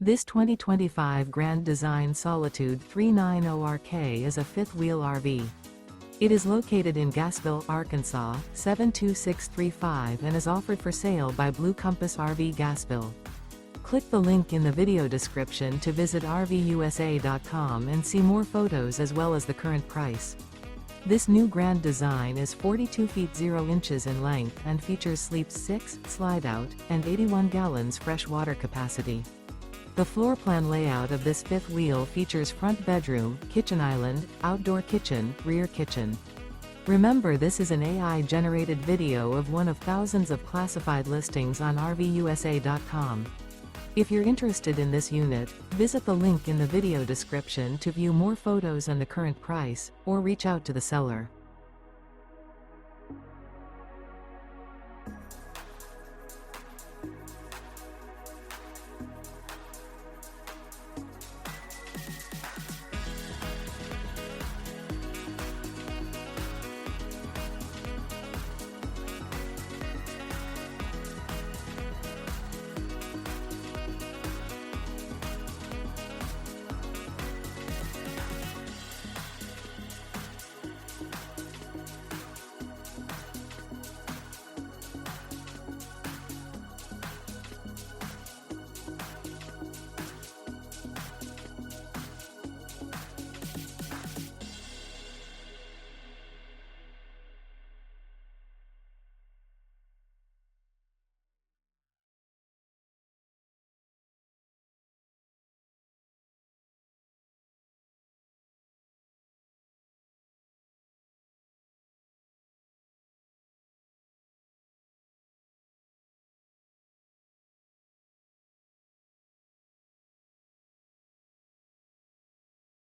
This 2025 Grand Design Solitude 390RK is a fifth-wheel RV. It is located in Gassville, Arkansas, 72635 and is offered for sale by Blue Compass RV Gassville. Click the link in the video description to visit RVUSA.com and see more photos as well as the current price. This new Grand Design is 42 feet 0 inches in length and features sleeps 6, Slideout, and 81 gallons fresh water capacity. The floor plan layout of this fifth wheel features front bedroom, kitchen island, outdoor kitchen, rear kitchen. Remember, this is an AI-generated video of one of thousands of classified listings on RVUSA.com. If you're interested in this unit, visit the link in the video description to view more photos and the current price, or reach out to the seller.